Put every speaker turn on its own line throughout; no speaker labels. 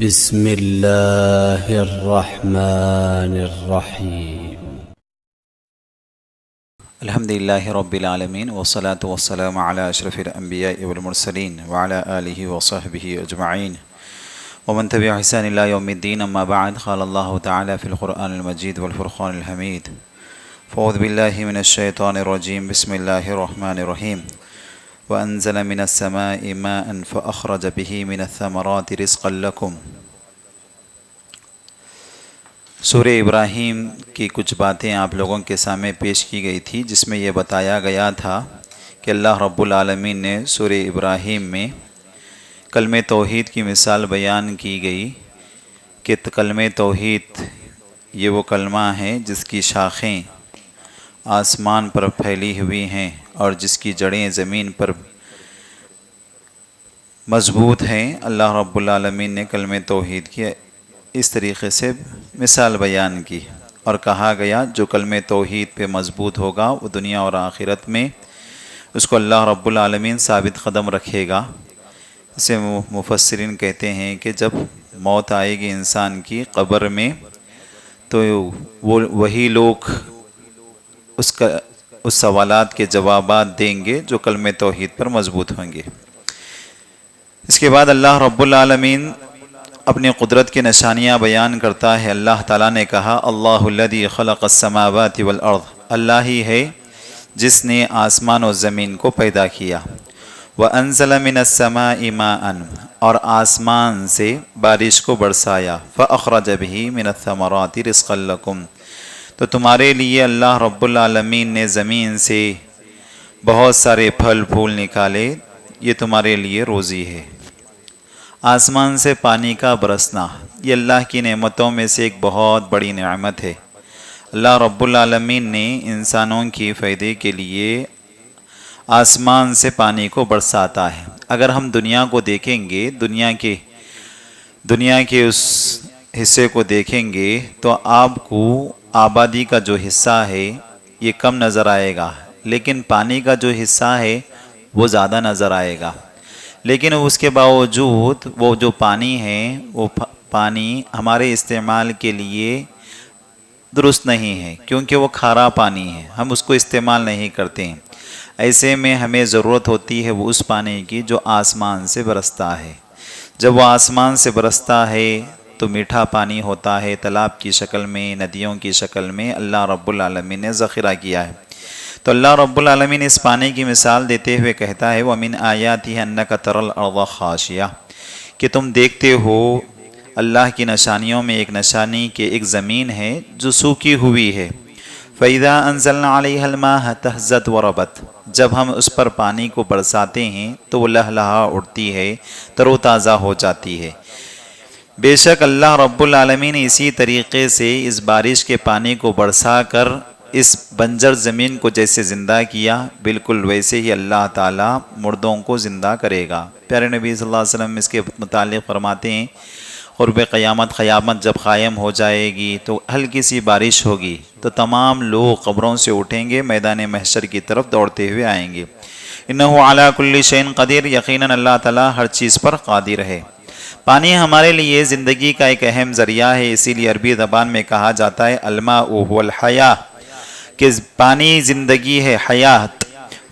بسم الله الرحمن الرحيم
الحمد لله رب العالمين والصلاة والسلام على أشرف الأنبياء والمرسلين وعلى آله وصحبه أجمعين ومن تبع إحسان إلى يوم الدين. أما بعد، قال الله تعالى في القرآن المجيد والفرقان الحميد: فأعوذ بالله من الشيطان الرجيم. بسم الله الرحمن الرحيم. وأنزل من السماء ماء فأخرج به من الثمرات رزقا لكم. سورہ ابراہیم کی کچھ باتیں آپ لوگوں کے سامنے پیش کی گئی تھی، جس میں یہ بتایا گیا تھا کہ اللہ رب العالمین نے سورہ ابراہیم میں کلمہ توحید کی مثال بیان کی گئی کہ کلمہ توحید یہ وہ کلمہ ہے جس کی شاخیں آسمان پر پھیلی ہوئی ہیں اور جس کی جڑیں زمین پر مضبوط ہیں. اللہ رب العالمین نے کلمہ توحید کی اس طریقے سے مثال بیان کی اور کہا گیا جو کلمہ توحید پہ مضبوط ہوگا وہ دنیا اور آخرت میں اس کو اللہ رب العالمین ثابت قدم رکھے گا. اسے مفسرین کہتے ہیں کہ جب موت آئے گی انسان کی قبر میں تو وہی لوگ اس سوالات کے جوابات دیں گے جو کلمہ توحید پر مضبوط ہوں گے. اس کے بعد اللہ رب العالمین اپنی قدرت کی نشانیاں بیان کرتا ہے. اللہ تعالیٰ نے کہا: اللہ الذی خلق السماوات والارض، اللہ ہی ہے جس نے آسمان و زمین کو پیدا کیا. وانزل من السماء ماء، اور آسمان سے بارش کو برسایا. فاخرج به من الثمرات رزقا لکم، تو تمہارے لیے اللہ رب العالمین نے زمین سے بہت سارے پھل پھول نکالے، یہ تمہارے لیے روزی ہے. آسمان سے پانی کا برسنا یہ اللہ کی نعمتوں میں سے ایک بہت بڑی نعمت ہے. اللہ رب العالمین نے انسانوں کی فائدے کے لیے آسمان سے پانی کو برساتا ہے. اگر ہم دنیا کو دیکھیں گے، دنیا کے اس حصے کو دیکھیں گے تو آپ کو آبادی کا جو حصہ ہے یہ کم نظر آئے گا، لیکن پانی کا جو حصہ ہے وہ زیادہ نظر آئے گا. لیکن اس کے باوجود وہ جو پانی ہے وہ پانی ہمارے استعمال کے لیے درست نہیں ہے، کیونکہ وہ کھارا پانی ہے، ہم اس کو استعمال نہیں کرتے ہیں. ایسے میں ہمیں ضرورت ہوتی ہے وہ اس پانی کی جو آسمان سے برستا ہے. جب وہ آسمان سے برستا ہے تو میٹھا پانی ہوتا ہے، تالاب کی شکل میں، ندیوں کی شکل میں اللہ رب العالمین نے ذخیرہ کیا ہے. تو اللہ رب العالمین اس پانی کی مثال دیتے ہوئے کہتا ہے: وَمِنْ آیَاتِهِ أَنَّكَ تَرَى الْأَرْضَ خَاشِعَةً، کہ تم دیکھتے ہو اللہ کی نشانیوں میں ایک نشانی کہ ایک زمین ہے جو سوکھی ہوئی ہے. فَإِذَا أَنزَلْنَا عَلَيْهَا الْمَاءَ اهْتَزَّتْ وَرَبَتْ، جب ہم اس پر پانی کو برساتے ہیں تو وہ لہلہا اٹھتی ہے، تر و تازہ ہو جاتی ہے. بے شک اللہ رب العالمین اسی طریقے سے اس بارش کے پانی کو برسا کر اس بنجر زمین کو جیسے زندہ کیا، بالکل ویسے ہی اللہ تعالیٰ مردوں کو زندہ کرے گا. پیارے نبی صلی اللہ علیہ وسلم اس کے متعلق فرماتے ہیں: قرب قیامت جب قائم ہو جائے گی تو ہلکی سی بارش ہوگی تو تمام لوگ قبروں سے اٹھیں گے، میدان محشر کی طرف دوڑتے ہوئے آئیں گے. انہ علی کل شیء قدیر، یقیناً اللہ تعالیٰ ہر چیز پر قادر ہے. پانی ہمارے لیے زندگی کا ایک اہم ذریعہ ہے، اسی لیے عربی زبان میں کہا جاتا ہے الماء هو الحیاۃ، کہ پانی زندگی ہے، حیات.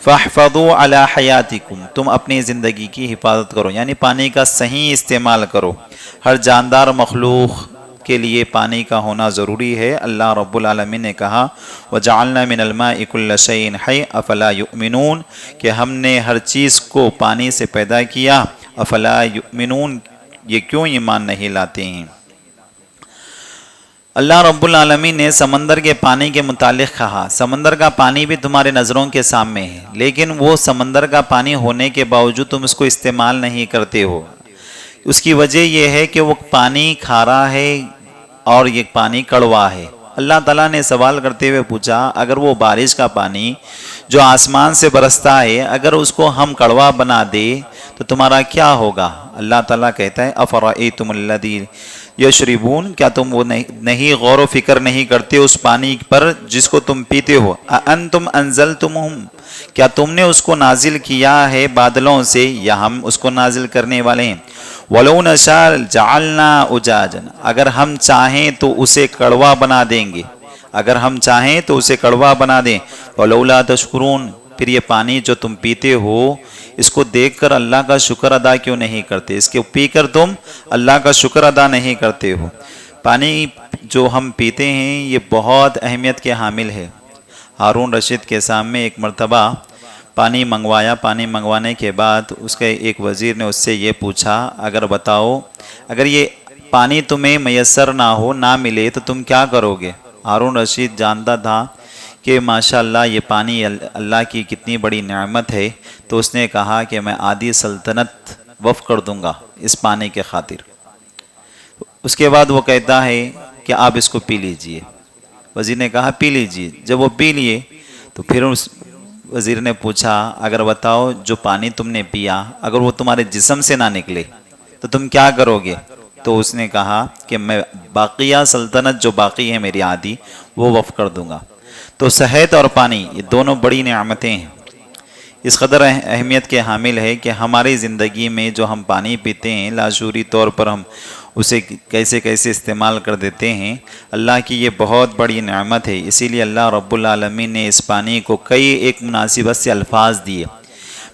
فاحفظوا علی حیاتکم، تم اپنی زندگی کی حفاظت کرو، یعنی پانی کا صحیح استعمال کرو. ہر جاندار مخلوق کے لیے پانی کا ہونا ضروری ہے. اللہ رب العالمین نے کہا: وَجَعَلْنَا مِنَ الْمَاءِ كُلَّ شَيْءٍ حَيٍّ أَفَلَا يُؤْمِنُونَ، کہ ہم نے ہر چیز کو پانی سے پیدا کیا. افلا یؤمنون، یہ کیوں ایمان نہیں لاتے ہیں. اللہ رب العالمین نے سمندر کے پانی کے متعلق کہا: سمندر کا پانی بھی تمہارے نظروں کے سامنے ہے، لیکن وہ سمندر کا پانی ہونے کے باوجود تم اس کو استعمال نہیں کرتے ہو. اس کی وجہ یہ ہے کہ وہ پانی کھارا ہے اور یہ پانی کڑوا ہے. اللہ تعالیٰ نے سوال کرتے ہوئے پوچھا: اگر وہ بارش کا پانی جو آسمان سے برستا ہے اگر اس کو ہم کڑوا بنا دے تو تمہارا کیا ہوگا؟ اللہ تعالیٰ کہتا ہے: افرأیتم الذی یشربون، کیا تم وہ نہیں غور و فکر نہیں کرتے اس پانی پر جس کو تم پیتے ہو؟ انتم انزلتمہ، کیا تم نے اس کو نازل کیا ہے بادلوں سے یا ہم اس کو نازل کرنے والے ہیں؟ وَلَوْ نَشَاءُ جَعَلْنَا أُجَاجًا، اگر ہم چاہیں تو اسے کڑوا بنا دیں گے، اگر ہم چاہیں تو اسے کڑوا بنا دیں۔ وَلَوْلَا تَشْكُرُونَ، پھر یہ پانی جو تم پیتے ہو اس کو دیکھ کر اللہ کا شکر ادا کیوں نہیں کرتے؟ اس کو پی کر تم اللہ کا شکر ادا نہیں کرتے ہو۔ پانی جو ہم پیتے ہیں یہ بہت اہمیت کے حامل ہے۔ ہارون رشید کے سامنے ایک مرتبہ پانی منگوایا، پانی منگوانے کے بعد اس کے ایک وزیر نے اس سے یہ پوچھا، اگر بتاؤ اگر یہ پانی تمہیں میسر نہ ہو، نہ ملے تو تم کیا کرو گے؟ ہارون رشید جانتا تھا کہ ماشاءاللہ یہ پانی اللہ کی کتنی بڑی نعمت ہے، تو اس نے کہا کہ میں آدھی سلطنت وقف کر دوں گا اس پانی کے خاطر۔ اس کے بعد وہ کہتا ہے کہ آپ اس کو پی لیجئے۔ وزیر نے کہا پی لیجئے۔ جب وہ پی لیے تو پھر اس وزیر نے پوچھا، اگر بتاؤ جو پانی تم نے پیا اگر وہ تمہارے جسم سے نہ نکلے تو تم کیا کرو گے؟ تو اس نے کہا کہ میں باقیہ سلطنت جو باقی ہے میری آدھی وہ وقف کر دوں گا۔ تو صحت اور پانی یہ دونوں بڑی نعمتیں ہیں، اس قدر اہمیت کے حامل ہے کہ ہماری زندگی میں جو ہم پانی پیتے ہیں لاشعوری طور پر ہم اسے کیسے کیسے استعمال کر دیتے ہیں۔ اللہ کی یہ بہت بڑی نعمت ہے، اسی لیے اللہ رب العالمین نے اس پانی کو کئی ایک مناسبت سے الفاظ دیے۔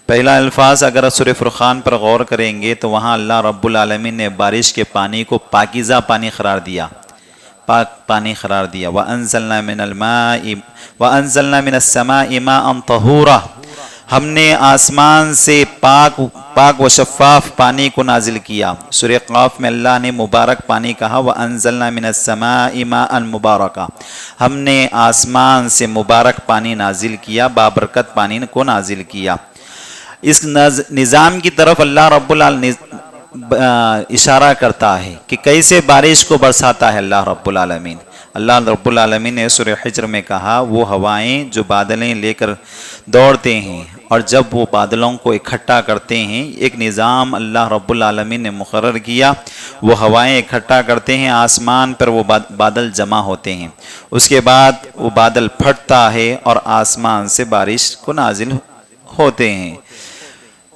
پہلا الفاظ اگر سورہ فرقان پر غور کریں گے تو وہاں اللہ رب العالمین نے بارش کے پانی کو پاکیزہ پانی قرار دیا، پاک پانی قرار دیا۔ وَأَنزَلْنَا مِنَ السَّمَاءِ مَاءً طَهُورًا، ہم نے آسمان سے پاک و شفاف پانی کو نازل کیا۔ سورہ قاف میں اللہ نے مبارک پانی کہا، وَأَنزَلْنَا مِنَ السَّمَاءِ مَاءً مُبَارَكًا، ہم نے آسمان سے مبارک پانی نازل کیا، بابرکت پانی کو نازل کیا۔ اس نظام کی طرف اللہ رب العالمین اشارہ کرتا ہے کہ کیسے بارش کو برساتا ہے اللہ رب العالمین۔ اللہ رب العالمین نے سورہ حجر میں کہا، وہ ہوائیں جو بادلیں لے کر دوڑتے ہیں اور جب وہ بادلوں کو اکٹھا کرتے ہیں، ایک نظام اللہ رب العالمین نے مقرر کیا، وہ ہوائیں اکٹھا کرتے ہیں، آسمان پر وہ بادل جمع ہوتے ہیں، اس کے بعد وہ بادل پھٹتا ہے اور آسمان سے بارش کو نازل ہوتے ہیں۔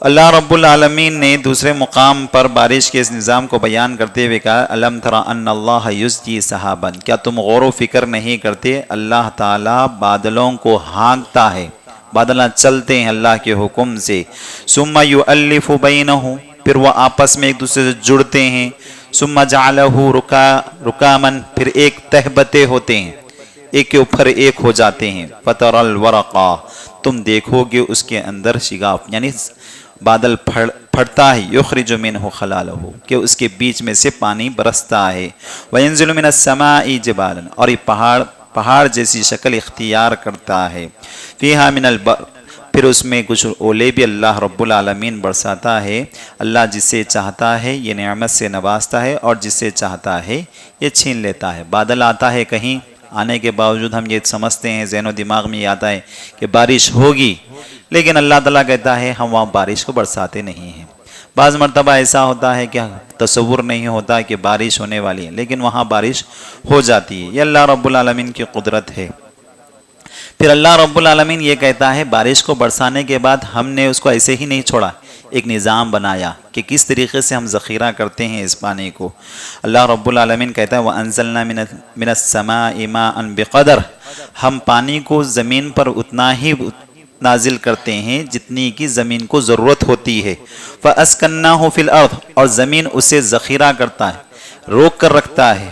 اللہ رب العالمین نے دوسرے مقام پر بارش کے اس نظام کو بیان کرتے ہوئے کہا، الم تر ان اللہ یزجی سحابا، کیا تم غور و فکر نہیں کرتے اللہ تعالیٰ بادلوں کو ہانکتا ہے، بادل چلتے ہیں اللہ کے حکم سے، ثم یؤلف بینہم، پھر وہ آپس میں ایک دوسرے سے جڑتے ہیں، ثم جعلہ رکاما، پھر ایک تہبتے ہوتے ہیں، ایک کے اوپر ایک ہو جاتے ہیں، فتر الورقا، تم دیکھو گے اس کے اندر شگاف، یعنی بادل پھٹتا ہے، یخرج منہ خلالہ، کہ اس کے بیچ میں سے پانی برستا ہے، وینزل من السماء جبالا، اور یہ پہاڑ جیسی شکل اختیار کرتا ہے، فیہا من البر، پھر اس میں کچھ اولے بھی اللہ رب العالمین برساتا ہے۔ اللہ جس سے چاہتا ہے یہ نعمت سے نوازتا ہے اور جس سے چاہتا ہے یہ چھین لیتا ہے۔ بادل آتا ہے کہیں، آنے کے باوجود ہم یہ سمجھتے ہیں، ذہن و دماغ میں یہ آتا ہے کہ بارش ہوگی، لیکن اللہ تعالیٰ کہتا ہے ہم وہاں بارش کو برساتے نہیں ہیں۔ بعض مرتبہ ایسا ہوتا ہے کہ تصور نہیں ہوتا کہ بارش ہونے والی ہے، لیکن وہاں بارش ہو جاتی ہے، یہ اللہ رب العالمین کی قدرت ہے۔ پھر اللہ رب العالمین یہ کہتا ہے بارش کو برسانے کے بعد ہم نے اس کو ایسے ہی نہیں چھوڑا، ایک نظام بنایا کہ کس طریقے سے ہم ذخیرہ کرتے ہیں اس پانی کو۔ اللہ رب العالمین کہتا ہے وَأَنزَلْنَا مِنَ السَّمَاءِ مَاءً بِقَدَرٍ، ہم پانی کو زمین پر اتنا ہی نازل کرتے ہیں جتنی کی زمین کو ضرورت ہوتی ہے، فَأَسْكَنَّاهُ فِي الْأَرْضِ، اور زمین اسے ذخیرہ کرتا ہے، روک کر رکھتا ہے،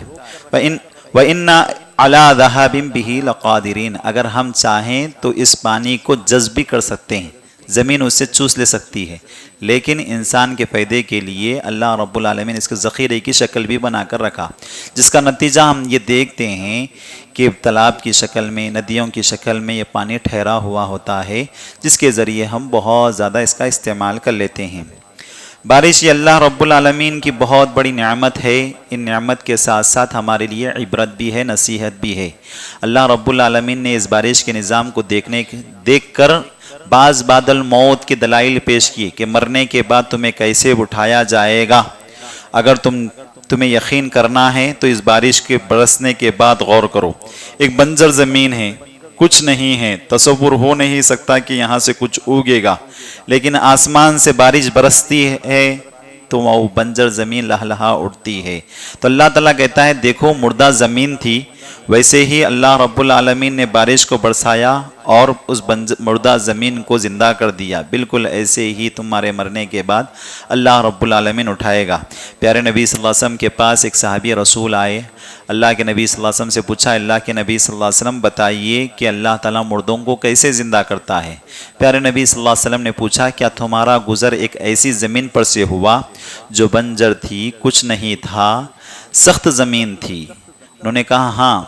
وَإِنَّا عَلَىٰ ذَهَابٍ بِهِ لَقَادِرِينَ، اگر ہم چاہیں تو اس پانی کو جذب بھی کر سکتے ہیں، زمین اس سے چوس لے سکتی ہے، لیکن انسان کے فائدے کے لیے اللہ رب العالمین اس کے ذخیرے کی شکل بھی بنا کر رکھا، جس کا نتیجہ ہم یہ دیکھتے ہیں کہ تالاب کی شکل میں، ندیوں کی شکل میں یہ پانی ٹھہرا ہوا ہوتا ہے، جس کے ذریعے ہم بہت زیادہ اس کا استعمال کر لیتے ہیں۔ بارش یہ اللہ رب العالمین کی بہت بڑی نعمت ہے، ان نعمت کے ساتھ ساتھ ہمارے لیے عبرت بھی ہے، نصیحت بھی ہے۔ اللہ رب العالمین نے اس بارش کے نظام کو دیکھ کر بعض بادل موت کے دلائل پیش کیے کہ مرنے کے بعد تمہیں کیسے اٹھایا جائے گا۔ اگر تمہیں یقین کرنا ہے تو اس بارش کے برسنے کے بعد غور کرو، ایک بنجر زمین ہے، کچھ نہیں ہے، تصور ہو نہیں سکتا کہ یہاں سے کچھ اگے گا، لیکن آسمان سے بارش برستی ہے تو وہ بنجر زمین لہلہا اٹھتی ہے۔ تو اللہ تعالیٰ کہتا ہے دیکھو مردہ زمین تھی، ویسے ہی اللہ رب العالمین نے بارش کو برسایا اور اس مردہ زمین کو زندہ کر دیا، بالکل ایسے ہی تمہارے مرنے کے بعد اللہ رب العالمین اٹھائے گا۔ پیارے نبی صلی اللہ علیہ وسلم کے پاس ایک صحابی رسول آئے، اللہ کے نبی صلی اللہ علیہ وسلم سے پوچھا، اللہ کے نبی صلی اللہ علیہ وسلم بتائیے کہ اللہ تعالیٰ مردوں کو کیسے زندہ کرتا ہے؟ پیارے نبی صلی اللہ علیہ وسلم نے پوچھا، کیا تمہارا گزر ایک ایسی زمین پر سے ہوا جو بنجر تھی، کچھ نہیں تھا، سخت زمین تھی؟ انہوں نے کہا ہاں۔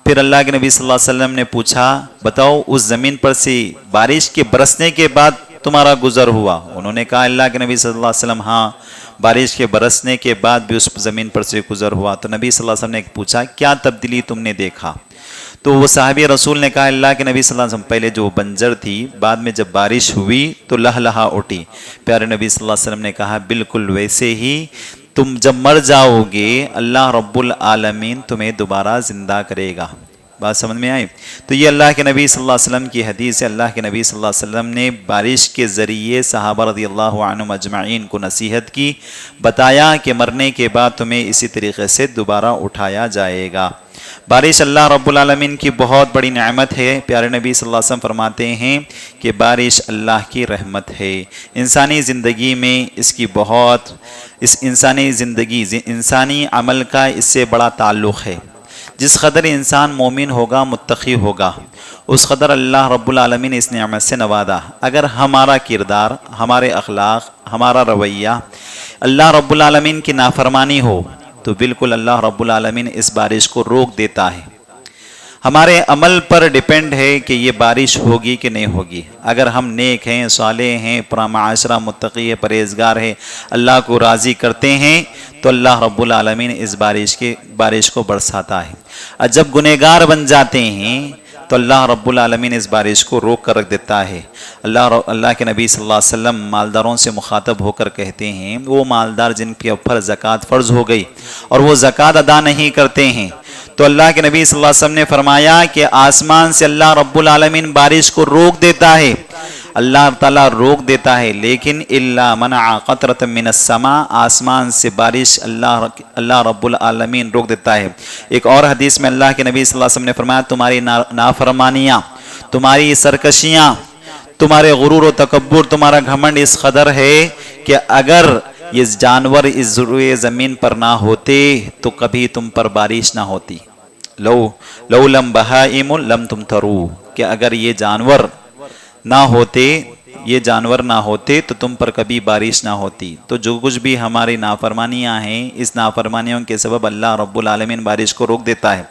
پھر اللہ کے نبی صلی اللہ علیہ وسلم نے پوچھا، بتاؤ اس زمین پر سے بارش کے برسنے کے بعد تمہارا گزر ہوا؟ انہوں نے کہا اللہ کے نبی صلی اللہ علیہ وسلم ہاں، بارش کے برسنے کے بعد بھی اس زمین پر سے گزر ہوا۔ تو نبی صلی اللہ علیہ وسلم نے پوچھا کیا تبدیلی تم نے دیکھا؟ تو وہ صحابی رسول نے کہا اللہ کے نبی صلی اللہ علیہ وسلم پہلے جو بنجر تھی، بعد میں جب بارش ہوئی تو لہلہا اٹھی۔ پیارے نبی صلی اللہ علیہ وسلم نے کہا بالکل ویسے ہی تم جب مر جاؤ گے اللہ رب العالمین تمہیں دوبارہ زندہ کرے گا۔ بات سمجھ میں آئی؟ تو یہ اللہ کے نبی صلی اللہ علیہ وسلم کی حدیث ہے۔ اللہ کے نبی صلی اللہ علیہ وسلم نے بارش کے ذریعے صحابہ رضی اللہ عنہم اجمعین کو نصیحت کی، بتایا کہ مرنے کے بعد تمہیں اسی طریقے سے دوبارہ اٹھایا جائے گا۔ بارش اللہ رب العالمین کی بہت بڑی نعمت ہے۔ پیارے نبی صلی اللہ علیہ وسلم فرماتے ہیں کہ بارش اللہ کی رحمت ہے۔ انسانی زندگی میں اس کی اس انسانی زندگی انسانی عمل کا اس سے بڑا تعلق ہے۔ جس قدر انسان مومن ہوگا، متقی ہوگا، اس قدر اللہ رب العالمین اس نعمت سے نوازا۔ اگر ہمارا کردار، ہمارے اخلاق، ہمارا رویہ اللہ رب العالمین کی نافرمانی ہو تو بالکل اللہ رب العالمین اس بارش کو روک دیتا ہے۔ ہمارے عمل پر ڈیپینڈ ہے کہ یہ بارش ہوگی کہ نہیں ہوگی۔ اگر ہم نیک ہیں، صالح ہیں، پرمعاشرہ، متقی، پرہیزگار ہیں، اللہ کو راضی کرتے ہیں تو اللہ رب العالمین اس بارش کو برساتا ہے۔ اور جب گنہگار بن جاتے ہیں تو اللہ رب العالمین اس بارش کو روک کر رکھ دیتا ہے۔ اللہ کے نبی صلی اللہ علیہ وسلم مالداروں سے مخاطب ہو کر کہتے ہیں، وہ مالدار جن کے اوپر زکوٰۃ فرض ہو گئی اور وہ زکوٰۃ ادا نہیں کرتے ہیں، تو اللہ کے نبی صلی اللہ علیہ وسلم نے فرمایا کہ آسمان سے اللہ رب العالمین بارش کو روک دیتا ہے، اللہ تعالیٰ روک دیتا ہے، لیکن الا منع قطرۃ من السماء، آسمان سے بارش اللہ رب العالمین روک دیتا ہے۔ ایک اور حدیث میں اللہ کے نبی صلی اللہ علیہ وسلم نے فرمایا تمہاری نافرمانیاں، تمہاری سرکشیاں، تمہارے غرور و تکبر، تمہارا گھمنڈ اس قدر ہے کہ اگر یہ جانور اس روئے زمین پر نہ ہوتے تو کبھی تم پر بارش نہ ہوتی۔ لو لم بہائم لم تمطروا، کہ اگر یہ جانور نہ ہوتے تو تم پر کبھی بارش نہ ہوتی۔ تو جو کچھ بھی ہماری نافرمانیاں ہیں، اس نافرمانیوں کے سبب اللہ رب العالمین بارش کو روک دیتا ہے،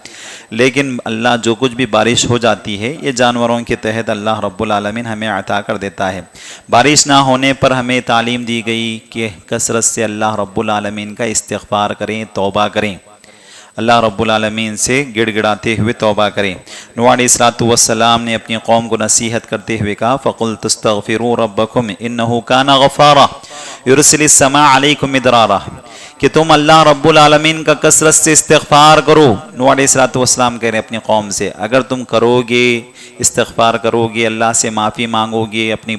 لیکن اللہ جو کچھ بھی بارش ہو جاتی ہے یہ جانوروں کے تحت اللہ رب العالمین ہمیں عطا کر دیتا ہے۔ بارش نہ ہونے پر ہمیں تعلیم دی گئی کہ کثرت سے اللہ رب العالمین کا استغفار کریں، توبہ کریں، اللہ رب العالمین سے گڑ گڑاتے ہوئے توبہ کریں۔ نوح علیہ السلام نے اپنی قوم کو نصیحت کرتے ہوئے کہا فَقُلْتُ اسْتَغْفِرُوا رَبَّكُمْ إِنَّهُ كَانَ غَفَّارًا يُرْسِلِ السَّمَاءَ عَلَيْكُمْ مِدْرَارًا، کہ تم اللہ رب العالمین کا کثرت سے استغفار کرو۔ نوح علیہ السلام کہہ رہے ہیں اپنی قوم سے اگر تم کرو گے، استغفار کرو گے، اللہ سے معافی مانگو گے، اپنی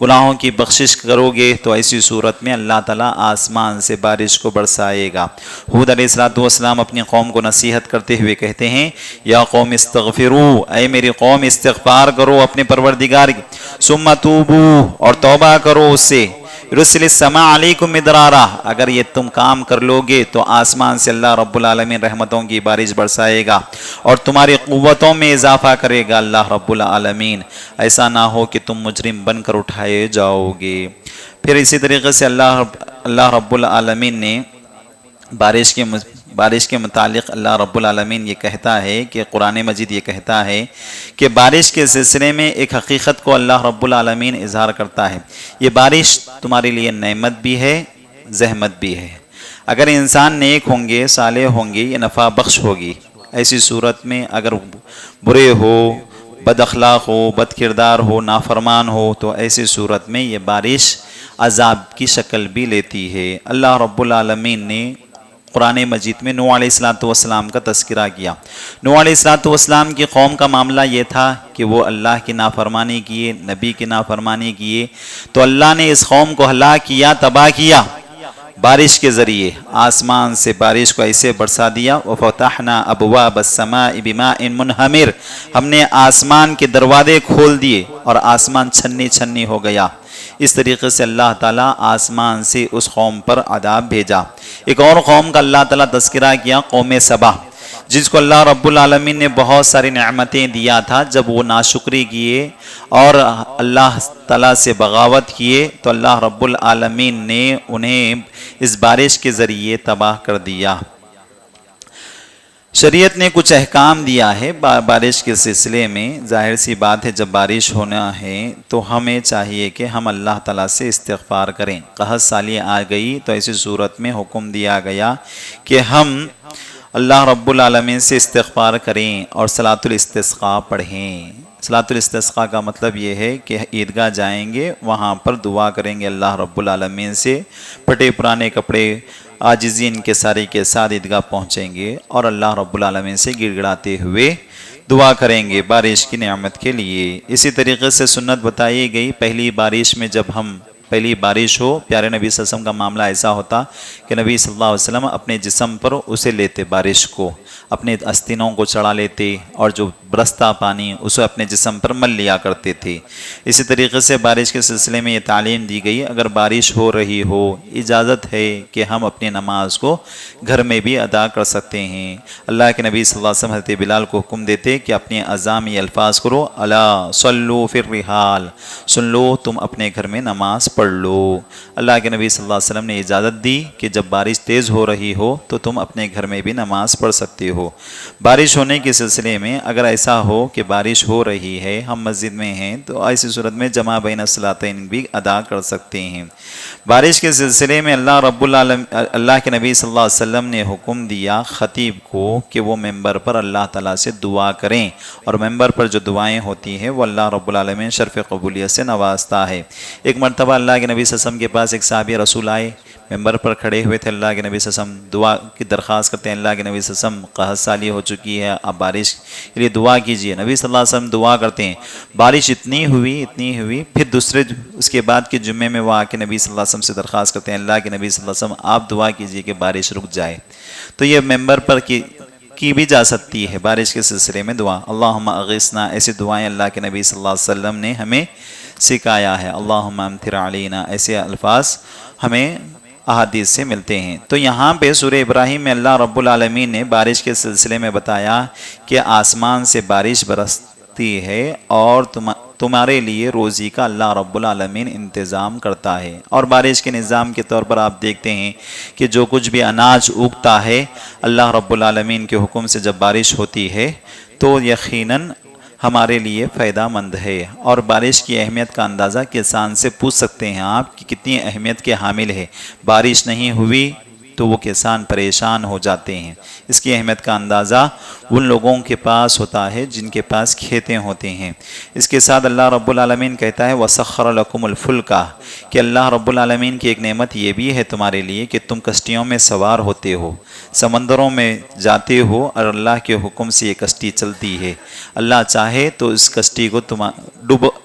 گناہوں کی بخشش کرو گے تو ایسی صورت میں اللہ تعالیٰ آسمان سے بارش کو برسائے گا۔ ہود علیہ السلام اپنی قوم کو نصیحت کرتے ہوئے کہتے ہیں یا قوم استغفروا، اے میری قوم استغفار کرو اپنے پروردگار کی، ثم توبوا، اور توبہ کرو اس سے، یرسل السماء علیکم مدرارا، اگر یہ تم کام کر لو گے تو آسمان سے اللہ رب العالمین رحمتوں کی بارش برسائے گا اور تمہاری قوتوں میں اضافہ کرے گا اللہ رب العالمین، ایسا نہ ہو کہ تم مجرم بن کر اٹھائے جاؤ گے۔ پھر اسی طریقے سے اللہ رب العالمین نے بارش کے متعلق اللہ رب العالمین یہ کہتا ہے کہ قرآن مجید یہ کہتا ہے کہ بارش کے سلسلے میں ایک حقیقت کو اللہ رب العالمین اظہار کرتا ہے، یہ بارش تمہارے لیے نعمت بھی ہے، زحمت بھی ہے۔ اگر انسان نیک ہوں گے، صالح ہوں گے، یہ نفع بخش ہوگی۔ ایسی صورت میں اگر برے ہو، بد اخلاق ہو، بد کردار ہو، نافرمان ہو تو ایسی صورت میں یہ بارش عذاب کی شکل بھی لیتی ہے۔ اللہ رب العالمین نے قرآن مجید میں نوح علیہ السلام کا تذکرہ کیا۔ نوح علیہ السلام کی قوم کا معاملہ یہ تھا کہ وہ اللہ کی نافرمانی کیے، نبی کی نافرمانی کیے، تو اللہ نے اس قوم کو ہلاک کیا، تباہ کیا بارش کے ذریعے۔ آسمان سے بارش کو ایسے برسا دیا، وَفَتَحْنَا أَبْوَابَ السَّمَاءِ بِمَاءٍ مُنْهَمِرٍ، ہم نے آسمان کے دروازے کھول دیے اور آسمان چھنی چھنی ہو گیا۔ اس طریقے سے اللہ تعالیٰ آسمان سے اس قوم پر عذاب بھیجا۔ ایک اور قوم کا اللہ تعالیٰ تذکرہ کیا، قوم سبا، جس کو اللہ رب العالمین نے بہت ساری نعمتیں دیا تھا۔ جب وہ ناشکری کیے اور اللہ تعالیٰ سے بغاوت کیے تو اللہ رب العالمین نے انہیں اس بارش کے ذریعے تباہ کر دیا۔ شریعت نے کچھ احکام دیا ہے بارش کے سلسلے میں۔ ظاہر سی بات ہے جب بارش ہونا ہے تو ہمیں چاہیے کہ ہم اللہ تعالیٰ سے استغفار کریں۔ قحط سالی آ گئی تو ایسی صورت میں حکم دیا گیا کہ ہم اللہ رب العالمین سے استغفار کریں اور صلاۃ الاستسقاء پڑھیں۔ صلاۃ الاستسقاء کا مطلب یہ ہے کہ عیدگاہ جائیں گے، وہاں پر دعا کریں گے اللہ رب العالمین سے، پھٹے پرانے کپڑے عاجزی انکساری کے ساتھ عیدگاہ پہنچیں گے اور اللہ رب العالمین سے گڑ گڑاتے ہوئے دعا کریں گے بارش کی نعمت کے لیے۔ اسی طریقے سے سنت بتائی گئی، پہلی بارش میں جب پہلی بارش ہو، پیارے نبی صلی اللہ علیہ وسلم کا معاملہ ایسا ہوتا کہ نبی صلی اللہ علیہ وسلم اپنے جسم پر اسے لیتے، بارش کو اپنے آستینوں کو چڑھا لیتے اور جو برستا پانی اسے اپنے جسم پر مل لیا کرتے تھے۔ اسی طریقے سے بارش کے سلسلے میں یہ تعلیم دی گئی، اگر بارش ہو رہی ہو اجازت ہے کہ ہم اپنی نماز کو گھر میں بھی ادا کر سکتے ہیں۔ اللہ کے نبی صلی اللہ علیہ وسلم حضرت بلال کو حکم دیتے کہ اپنے اذان میں الفاظ کرو، الا صلوا فی الرحال، سن لو تم اپنے گھر میں نماز پڑھ لو۔ اللہ کے نبی صلی اللہ علیہ وسلم نے اجازت دی کہ جب بارش تیز ہو رہی ہو تو تم اپنے گھر میں بھی نماز پڑھ سکتے ہو۔ بارش ہونے کے سلسلے میں اگر ایسا ہو کہ بارش ہو رہی ہے، ہم مسجد میں ہیں، تو ایسی صورت میں جمع بین الصلاتین بھی ادا کر سکتے ہیں۔ بارش کے سلسلے میں اللہ کے نبی صلی اللہ علیہ وسلم نے حکم دیا خطیب کو کہ وہ ممبر پر اللہ تعالیٰ سے دعا کریں، اور ممبر پر جو دعائیں ہوتی ہیں وہ اللہ رب العالمین شرف قبولیت سے نوازتا ہے۔ ایک مرتبہ اللہ کے نبی صلی اللہ علیہ وسلم کے پاس ایک صحابی رسول آئے، ممبر پر کھڑے ہوئے تھے، اللہ کے نبی صلی اللہ علیہ وسلم دعا کی درخواست کرتے ہیں، اللہ کے نبی صلی اللہ علیہ وسلم قحط سالی ہو چکی ہے، اب بارش کے لیے دعا کیجیے۔ نبی صلی اللہ علیہ وسلم دعا کرتے ہیں، بارش اتنی ہوئی، پھر اس کے بعد کے جمعے میں وہ آ کے نبی صلی اللہ علیہ وسلم سے درخواست کرتے ہیں، اللہ کے نبی صلی اللہ علیہ وسلم آپ دعا کیجیے کہ بارش رک جائے۔ تو یہ ممبر پر کی بھی جا سکتی ہے بارش کے سلسلے میں دعا، اللہم اغثنا، ایسی دعائیں اللہ کے نبی صلی اللہ علیہ وسلم نے ہمیں سکھایا ہے، اللہم امطر علینا، ایسے الفاظ ہمیں احادیث سے ملتے ہیں۔ تو یہاں پہ سورہ ابراہیم میں اللہ رب العالمین نے بارش کے سلسلے میں بتایا کہ آسمان سے بارش برستی ہے اور تمہارے لیے روزی کا اللہ رب العالمین انتظام کرتا ہے۔ اور بارش کے نظام کے طور پر آپ دیکھتے ہیں کہ جو کچھ بھی اناج اگتا ہے، اللہ رب العالمین کے حکم سے جب بارش ہوتی ہے تو یقیناً ہمارے لیے فائدہ مند ہے۔ اور بارش کی اہمیت کا اندازہ کسان سے پوچھ سکتے ہیں آپ کہ کتنی اہمیت کے حامل ہے۔ بارش نہیں ہوئی تو وہ کسان پریشان ہو جاتے ہیں۔ اس کی اہمیت کا اندازہ ان لوگوں کے پاس ہوتا ہے جن کے پاس کھیتیں ہوتے ہیں۔ اس کے ساتھ اللہ رب العالمین کہتا ہے وَسَخَّرَ لَكُمُ الْفُلْكَ، کہ اللہ رب العالمین کی ایک نعمت یہ بھی ہے تمہارے لیے کہ تم کشتیوں میں سوار ہوتے ہو، سمندروں میں جاتے ہو اور اللہ کے حکم سے یہ کشتی چلتی ہے۔ اللہ چاہے تو اس کشتی کو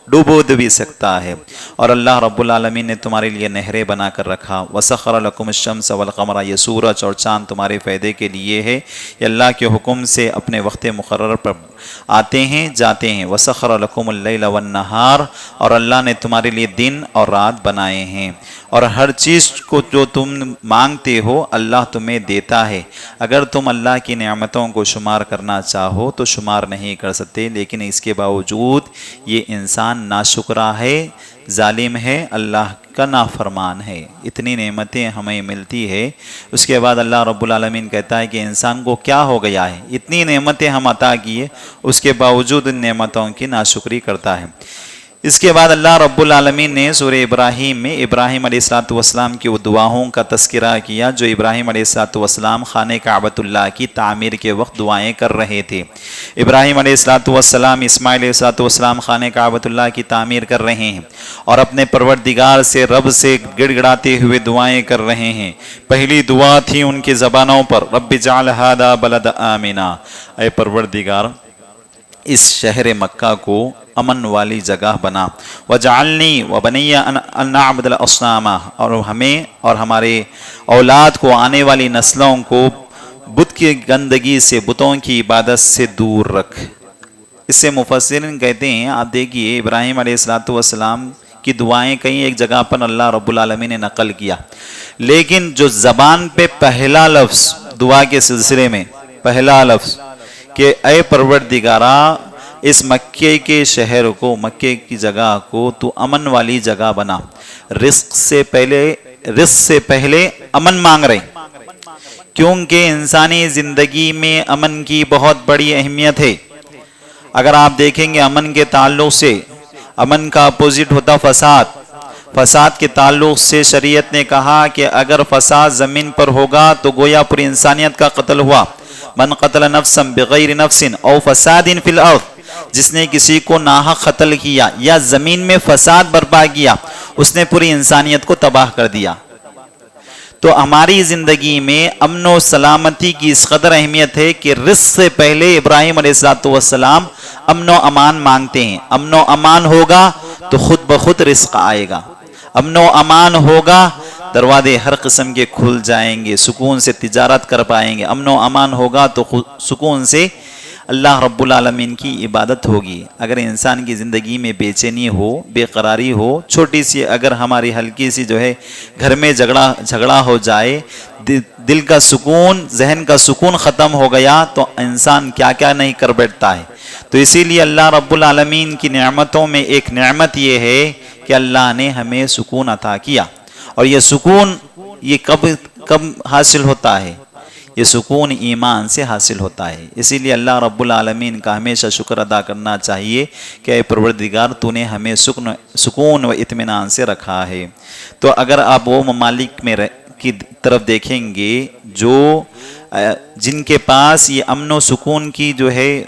ڈبو بھی سکتا ہے، اور اللہ رب العالمین نے تمہارے لیے نہریں بنا کر رکھا۔ وَسَخَّرَ لَكُمُ الشَّمْسَ وَالْقَمَرَ، یہ سورج اور چاند تمہارے فائدے کے لیے ہے، یہ اللہ کے حکم سے اپنے وقت مقرر پر آتے ہیں جاتے ہیں۔ وَسَخَّرَ لَكُمُ اللَّيْلَ وَالنَّهَارَ، اور اللہ نے تمہارے لیے دن اور رات بنائے ہیں، اور ہر چیز کو جو تم مانگتے ہو اللہ تمہیں دیتا ہے۔ اگر تم اللہ کی نعمتوں کو شمار کرنا چاہو تو شمار نہیں کر سکتے، لیکن اس کے باوجود یہ انسان ناشکرا ہے، ظالم ہے، اللہ کا نافرمان ہے۔ اتنی نعمتیں ہمیں ملتی ہے، اس کے بعد اللہ رب العالمین کہتا ہے کہ انسان کو کیا ہو گیا ہے، اتنی نعمتیں ہم عطا کیے، اس کے باوجود ان نعمتوں کی ناشکری کرتا ہے۔ اس کے بعد اللہ رب العالمین نے سورہ ابراہیم میں ابراہیم علیہ الصلوۃ والسلام کی وہ دعاؤں کا تذکرہ کیا جو ابراہیم علیہ الصلوۃ والسلام خانہ کعبۃ اللہ کی تعمیر کے وقت دعائیں کر رہے تھے۔ ابراہیم علیہ الصلوۃ والسلام، اسماعیل علیہ الصلوۃ والسلام خانہ کعبۃ اللہ کی تعمیر کر رہے ہیں اور اپنے پروردگار سے رب سے گڑ گڑاتے ہوئے دعائیں کر رہے ہیں۔ پہلی دعا تھی ان کی زبانوں پر، رب اجعل ھذا بلد آمنا، اے پروردگار اس شہر مکہ کو امن والی جگہ بنا، وجعلنی وبنی ان نعبد الاصنام، اور ہمیں اور ہمارے اولاد کو، آنے والی نسلوں کو بت کی گندگی سے، بتوں کی عبادت سے دور رکھ۔ اس سے مفسرین کہتے ہیں، آپ دیکھیے ابراہیم علیہ الصلوۃ والسلام کی دعائیں کہیں ایک جگہ پر اللہ رب العالمین نے نقل کیا، لیکن جو زبان پہ پہلا لفظ دعا کے سلسلے میں پہلا لفظ کہ اے پروردگارا اس مکے کے شہر کو، مکے کی جگہ کو تو امن والی جگہ بنا، رزق سے پہلے امن مانگ رہے، کیونکہ انسانی زندگی میں امن کی بہت بڑی اہمیت ہے۔ اگر آپ دیکھیں گے امن کے تعلق سے، امن کا اپوزٹ ہوتا فساد، فساد کے تعلق سے شریعت نے کہا کہ اگر فساد زمین پر ہوگا تو گویا پوری انسانیت کا قتل ہوا۔ من قتل نفسا بغیر نفس او فساد فی الارض، جس نے کسی کو ناحق قتل کیا یا زمین میں فساد برپا کیا، اس نے پوری انسانیت کو تباہ کر دیا۔ تو ہماری زندگی میں امن و سلامتی کی اس قدر اہمیت ہے کہ رزق سے پہلے ابراہیم علیہ الصلوۃ والسلام امن و امان مانگتے ہیں۔ امن و امان ہوگا تو خود بخود رزق آئے گا، امن و امان ہوگا دروازے ہر قسم کے کھل جائیں گے، سکون سے تجارت کر پائیں گے۔ امن و امان ہوگا تو سکون سے اللہ رب العالمین کی عبادت ہوگی۔ اگر انسان کی زندگی میں بے چینی ہو، بے قراری ہو، چھوٹی سی اگر ہماری ہلکی سی جو ہے گھر میں جھگڑا ہو جائے، دل کا سکون، ذہن کا سکون ختم ہو گیا تو انسان کیا کیا نہیں کر بیٹھتا ہے۔ تو اسی لیے اللہ رب العالمین کی نعمتوں میں ایک نعمت یہ ہے کہ اللہ نے ہمیں سکون عطا کیا، اور یہ سکون یہ کب حاصل ہوتا ہے؟ یہ سکون ایمان سے حاصل ہوتا ہے۔ اسی لیے اللہ رب العالمین کا ہمیشہ شکر ادا کرنا چاہیے کہ اے پروردگار تو نے ہمیں سکون و اطمینان سے رکھا ہے۔ تو اگر آپ وہ ممالک میں کی طرف دیکھیں گے جن کے پاس یہ امن و سکون کی جو ہے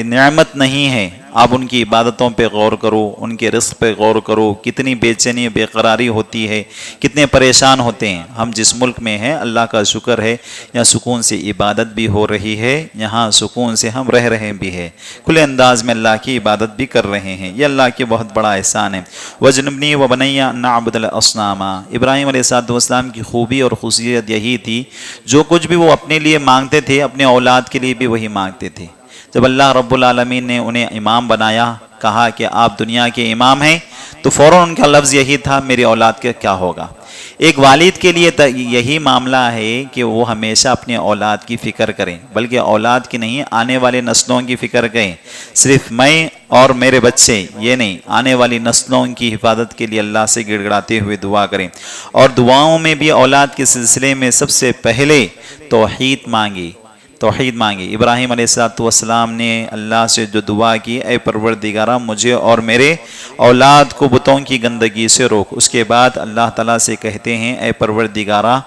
نعمت نہیں ہے، آپ ان کی عبادتوں پہ غور کرو، ان کے رزق پہ غور کرو، کتنی بے چینی بے قراری ہوتی ہے، کتنے پریشان ہوتے ہیں۔ ہم جس ملک میں ہیں اللہ کا شکر ہے یہاں سکون سے عبادت بھی ہو رہی ہے، یہاں سکون سے ہم رہ رہے بھی ہیں، کھلے انداز میں اللہ کی عبادت بھی کر رہے ہیں۔ یہ اللہ کے بہت بڑا احسان ہے۔ وَجْنُبْنِي وَبَنِيَّ أَن نَعْبُدَ الْأَصْنَامَ، ابراہیم علیہ السلام کی خوبی اور خصوصیت یہی تھی، جو کچھ بھی وہ اپنے لیے مانگتے تھے اپنے اولاد کے لیے بھی وہی مانگتے تھے۔ جب اللہ رب العالمین نے انہیں امام بنایا، کہا کہ آپ دنیا کے امام ہیں، تو فوراً ان کا لفظ یہی تھا میری اولاد کا کیا ہوگا۔ ایک والد کے لیے یہی معاملہ ہے کہ وہ ہمیشہ اپنے اولاد کی فکر کریں، بلکہ اولاد کی نہیں آنے والے نسلوں کی فکر کریں۔ صرف میں اور میرے بچے یہ نہیں، آنے والی نسلوں کی حفاظت کے لیے اللہ سے گڑ گڑاتے ہوئے دعا کریں، اور دعاؤں میں بھی اولاد کے سلسلے میں سب سے پہلے توحید مانگی۔ ابراہیم علیہ السلام نے اللہ سے جو دعا کی، اے پروردگارہ مجھے اور میرے اولاد کو بتوں کی گندگی سے روک۔ اس کے بعد اللہ تعالیٰ سے کہتے ہیں، اے پروردگارہ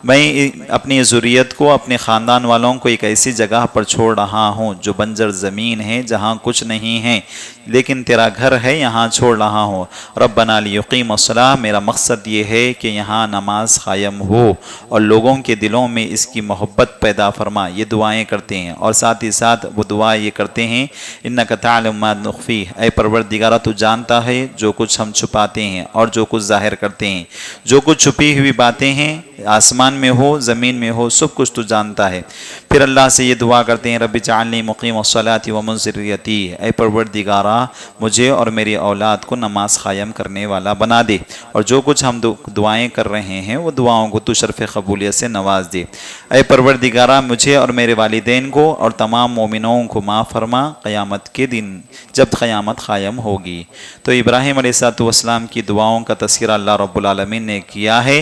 میں اپنی ذریت کو، اپنے خاندان والوں کو ایک ایسی جگہ پر چھوڑ رہا ہوں جو بنجر زمین ہے، جہاں کچھ نہیں ہے، لیکن تیرا گھر ہے، یہاں چھوڑ رہا ہوں۔ ربنا لیقیم الصلاۃ، میرا مقصد یہ ہے کہ یہاں نماز قائم ہو اور لوگوں کے دلوں میں اس کی محبت پیدا فرما۔ یہ دعائیں کرتے ہیں، اور ساتھ ہی ساتھ وہ دعا یہ کرتے ہیں، انک تعلم ما نخفی، اے پروردگارہ تو جانتا ہے جو کچھ ہم چھپاتے ہیں اور جو کچھ ظاہر کرتے ہیں، جو کچھ چھپی ہوئی باتیں ہیں، آسمان میں ہو زمین میں ہو، سب کچھ تو جانتا ہے۔ پھر اللہ سے یہ دعا کرتے ہیں، رب اجعلنی مقیم الصلاۃ ومن ذریتی، اے پروردگارہ مجھے اور میری اولاد کو نماز قائم کرنے والا بنا دے، اور جو کچھ ہم دعائیں کر رہے ہیں وہ دعاؤں کو تو شرف قبولیت سے نواز دے۔ اے پروردگارہ مجھے اور میرے والدین کو اور تمام مومنوں کو معاف فرما قیامت کے دن جب قیامت قائم ہوگی۔ تو ابراہیم علیہ السلام کی دعاؤں کا تذکرہ اللہ رب العالمین نے کیا ہے۔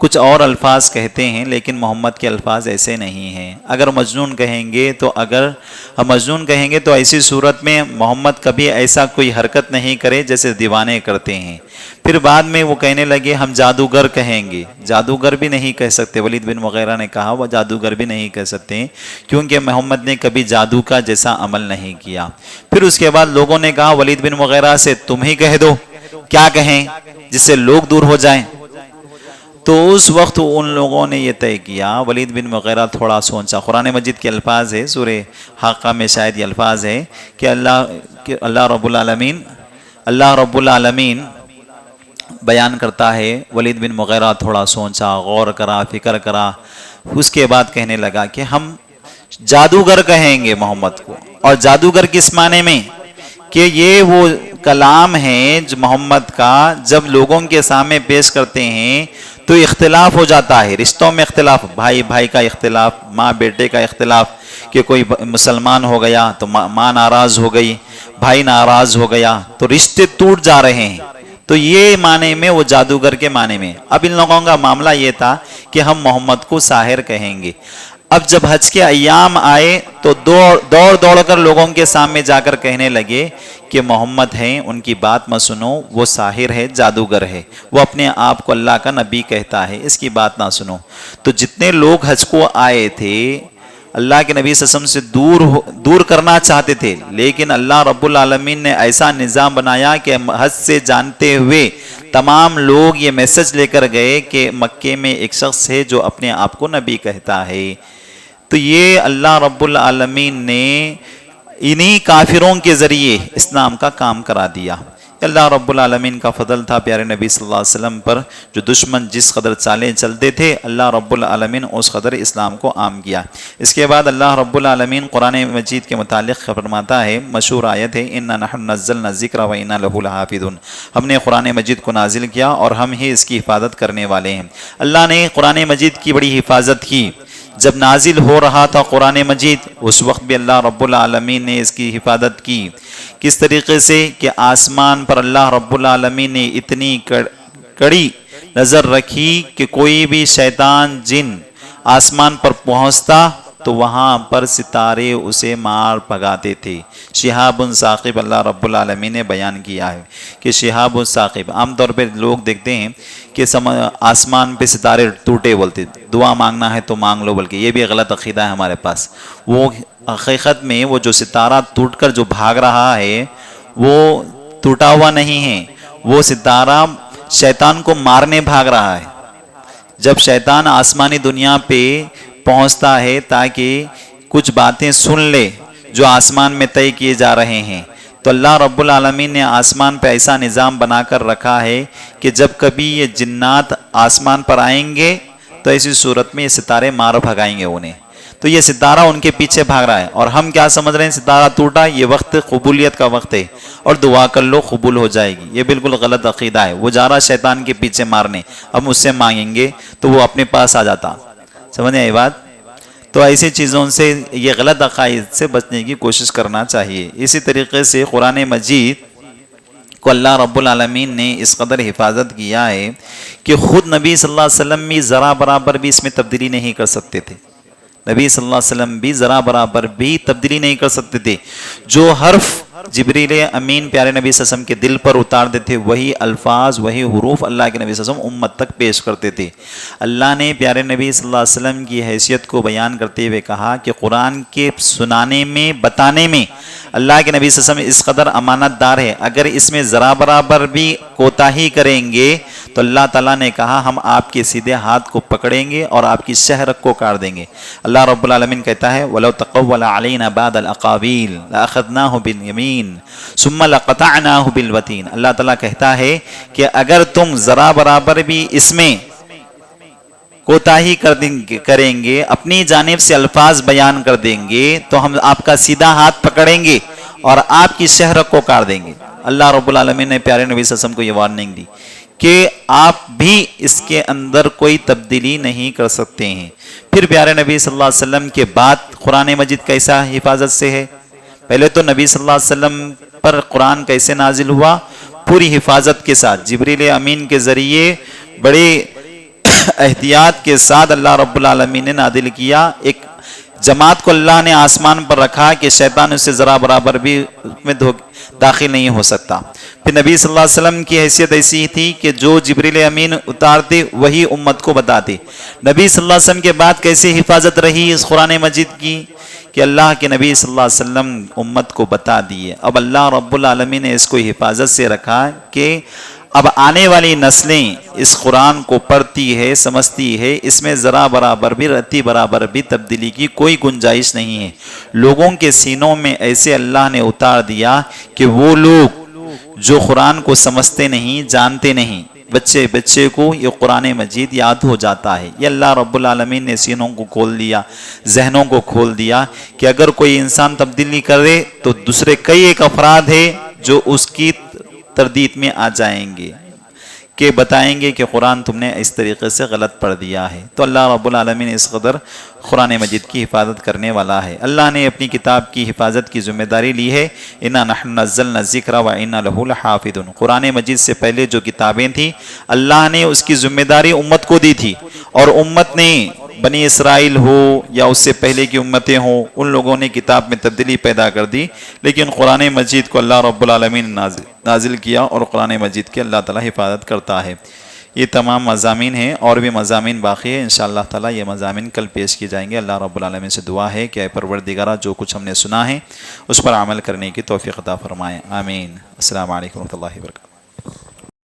کچھ اور الفاظ کہتے ہیں لیکن محمد کے الفاظ ایسے نہیں ہیں. اگر مجنون کہیں گے تو ایسی صورت میں محمد کبھی ایسا کوئی حرکت نہیں کرے جیسے دیوانے کرتے ہیں. پھر بعد میں وہ کہنے لگے ہم جادوگر کہیں گے. جادوگر بھی نہیں کہہ سکتے. ولید بن مغیرہ نے کہا وہ جادوگر بھی نہیں کہہ سکتے کیونکہ محمد نے کبھی جادو کا جیسا عمل نہیں کیا. پھر اس کے بعد لوگوں نے کہا ولید بن مغیرہ سے تم ہی کہہ دو. کیا کہیں جس سے لوگ دور ہو جائیں. تو اس وقت ان لوگوں نے یہ طے کیا. ولید بن مغیرہ تھوڑا سوچا. قرآن مجید کے الفاظ ہے سورہ حاقہ میں شاید یہ الفاظ ہے کہ اللہ رب العالمین بیان کرتا ہے ولید بن مغیرہ تھوڑا سوچا، غور کرا، فکر کرا. اس کے بعد کہنے لگا کہ ہم جادوگر کہیں گے محمد کو. اور جادوگر کس معنی میں کہ یہ وہ کلام ہے جو محمد کا جب لوگوں کے سامنے پیش کرتے ہیں تو اختلاف ہو جاتا ہے. رشتوں میں اختلاف، بھائی بھائی کا اختلاف، ماں بیٹے کا اختلاف، کہ کوئی مسلمان ہو گیا تو ماں ناراض ہو گئی، بھائی ناراض ہو گیا تو رشتے ٹوٹ جا رہے ہیں. تو یہ معنی میں وہ جادوگر کے معنی میں. اب ان لوگوں کا معاملہ یہ تھا کہ ہم محمد کو ساحر کہیں گے. اب جب حج کے ایام آئے تو دوڑ کر لوگوں کے سامنے جا کر کہنے لگے کہ محمد ہیں، ان کی بات مت سنو، وہ ساحر ہے، جادوگر ہے، وہ اپنے آپ کو اللہ کا نبی کہتا ہے، اس کی بات نہ سنو. تو جتنے لوگ حج کو آئے تھے اللہ کے نبی صلی اللہ علیہ وسلم سے دور کرنا چاہتے تھے، لیکن اللہ رب العالمین نے ایسا نظام بنایا کہ حج سے جانتے ہوئے تمام لوگ یہ میسج لے کر گئے کہ مکے میں ایک شخص ہے جو اپنے آپ کو نبی کہتا ہے. تو یہ اللہ رب العالمین نے انہی کافروں کے ذریعے اسلام کا کام کرا دیا. اللہ رب العالمین کا فضل تھا پیارے نبی صلی اللہ علیہ وسلم پر. جو دشمن جس قدر چالیں چلتے تھے اللہ رب العالمین اس قدر اسلام کو عام کیا. اس کے بعد اللہ رب العالمین قرآن مجید کے متعلق فرماتا ہے، مشہور آیت ہے، اِنَّا نَحْنُ نَزَّلْنَا الذِّكْرَ وَإِنَّا لَهُ لَحَافِظُونَ. ہم نے قرآن مجید کو نازل کیا اور ہم ہی اس کی حفاظت کرنے والے ہیں. اللہ نے قرآن مجید کی بڑی حفاظت کی. جب نازل ہو رہا تھا قرآن مجید اس وقت بھی اللہ رب العالمین نے اس کی حفاظت کی. کس طریقے سے کہ آسمان پر اللہ رب العالمین نے اتنی کڑی نظر رکھی کہ کوئی بھی شیطان جن آسمان پر پہنچتا تو وہاں پر ستارے اسے مار بھگاتے تھے. شہاب ثاقب اللہ رب العالمین نے بیان کیا ہے کہ شہاب ثاقب، عام طور پہ لوگ دیکھتے ہیں کہ آسمان پہ ستارے ٹوٹے بولتے، دعا مانگنا ہے تو مانگ لو، بلکہ یہ بھی غلط عقیدہ ہے ہمارے پاس. وہ حقیقت میں وہ جو ستارہ ٹوٹ کر جو بھاگ رہا ہے وہ ٹوٹا ہوا نہیں ہے، وہ ستارہ شیطان کو مارنے بھاگ رہا ہے. جب شیطان آسمانی دنیا پہ پہنچتا ہے تاکہ کچھ باتیں سن لے جو آسمان میں طے کیے جا رہے ہیں، تو اللہ رب العالمین نے آسمان پہ ایسا نظام بنا کر رکھا ہے کہ جب کبھی یہ جنات آسمان پر آئیں گے تو ایسی صورت میں یہ ستارے مار بھگائیں گے انہیں. تو یہ ستارہ ان کے پیچھے بھاگ رہا ہے اور ہم کیا سمجھ رہے ہیں ستارہ ٹوٹا، یہ وقت قبولیت کا وقت ہے اور دعا کر لو قبول ہو جائے گی. یہ بالکل غلط عقیدہ ہے. وہ جا رہا شیطان کے پیچھے مارنے، ہم اس سے مانگیں گے تو وہ اپنے پاس آ جاتا. سمجھیں یہ بات؟ تو ایسی چیزوں سے، یہ غلط عقائد سے بچنے کی کوشش کرنا چاہیے. اسی طریقے سے قرآن مجید کو اللہ رب العالمین نے اس قدر حفاظت کیا ہے کہ خود نبی صلی اللہ علیہ وسلم بھی ذرا برابر بھی اس میں تبدیلی نہیں کر سکتے تھے. نبی صلی اللہ علیہ وسلم بھی ذرا برابر بھی تبدیلی نہیں کر سکتے تھے. جو حرف جبریل امین پیارے نبی صلی اللہ علیہ وسلم کے دل پر اتار دیتے وہی الفاظ، وہی حروف اللہ کے نبی صلی اللہ علیہ وسلم امت تک پیش کرتے تھے. اللہ نے پیارے نبی صلی اللہ علیہ وسلم کی حیثیت کو بیان کرتے ہوئے کہا کہ قرآن کے سنانے میں، بتانے میں اللہ کے نبی صلی اللہ علیہ وسلم اس قدر امانت دار ہے. اگر اس میں ذرا برابر بھی کوتاہی کریں گے تو اللہ تعالیٰ نے کہا ہم آپ کے سیدھے ہاتھ کو پکڑیں گے اور آپ کی شہرک کو کاٹ دیں گے. اللہ رب العالمین کہتا ہے وَلَوْ تَقَوَّلَ عَلَيْنَا بَعْضَ الْأَقَاوِيلِ لَأَخَذْنَاهُ بِالْيَمِينِ ثُمَّ لَقَطَعْنَاهُ بِالْوَتِينِ. اللہ تعالیٰ کہتا ہے کہ اگر تم ذرا برابر بھی اس میں کوتاہی کریں گے، اپنی جانب سے الفاظ بیان کر دیں گے تو ہم آپ کا سیدھا ہاتھ پکڑیں گے اور آپ کی شہرک کو کاٹ دیں گے. اللہ رب العالمین نے پیارے نبی صلی اللہ علیہ وسلم کو یہ وارننگ دی کہ آپ بھی اس کے اندر کوئی تبدیلی نہیں کر سکتے ہیں. پھر پیارے نبی صلی اللہ علیہ وسلم کے بعد قرآن مجید کیسا حفاظت سے ہے؟ پہلے تو نبی صلی اللہ علیہ وسلم پر قرآن کیسے نازل ہوا؟ پوری حفاظت کے ساتھ جبریل امین کے ذریعے بڑے احتیاط کے ساتھ اللہ رب العالمین نے نازل کیا. ایک جماعت کو اللہ نے آسمان پر رکھا کہ شیطان اس سے ذرا برابر بھی میں داخل نہیں ہو سکتا. پھر نبی صلی اللہ علیہ وسلم کی حیثیت ایسی تھی کہ جو جبریل امین اتارتے وہی امت کو بتاتے. نبی صلی اللہ علیہ وسلم کے بعد کیسے حفاظت رہی اس قرآن مجید کی کہ اللہ کے نبی صلی اللہ علیہ وسلم امت کو بتا دیے. اب اللہ رب العالمین نے اس کو حفاظت سے رکھا کہ اب آنے والی نسلیں اس قرآن کو پڑھتی ہے سمجھتی ہے, اس میں ذرا برابر بھی رتی برابر بھی تبدیلی کی کوئی گنجائش نہیں ہے. لوگوں کے سینوں میں ایسے اللہ نے اتار دیا کہ وہ لوگ جو قرآن کو سمجھتے نہیں جانتے نہیں, بچے کو یہ قرآن مجید یاد ہو جاتا ہے. یہ اللہ رب العالمین نے سینوں کو کھول دیا, ذہنوں کو کھول دیا کہ اگر کوئی انسان تبدیلی کرے تو دوسرے کئی ایک افراد ہیں جو اس کی تردید میں آ جائیں گے کہ بتائیں گے کہ قرآن تم نے اس طریقے سے غلط پڑھ دیا ہے. تو اللہ رب العالمین اس قدر قرآن مجید کی حفاظت کرنے والا ہے. اللہ نے اپنی کتاب کی حفاظت کی ذمہ داری لی ہے. انا نحن نزلنا الذکر وانا لہ لحافظون. قرآن مجید سے پہلے جو کتابیں تھیں اللہ نے اس کی ذمہ داری امت کو دی تھی, اور امت نے بنی اسرائیل ہو یا اس سے پہلے کی امتیں ہوں ان لوگوں نے کتاب میں تبدیلی پیدا کر دی, لیکن قرآن مجید کو اللہ رب العالمین نازل کیا اور قرآن مجید کی اللہ تعالی حفاظت کرتا ہے. یہ تمام مضامین ہیں, اور بھی مضامین باقی ہیں. انشاءاللہ تعالی یہ مضامین کل پیش کی جائیں گے. اللہ رب العالمین سے دعا ہے کہ اے پروردگارہ جو کچھ ہم نے سنا ہے اس پر عمل کرنے کی توفیق عطا فرمائے. آمین. السلام علیکم ورحمۃ اللہ وبرکاتہ.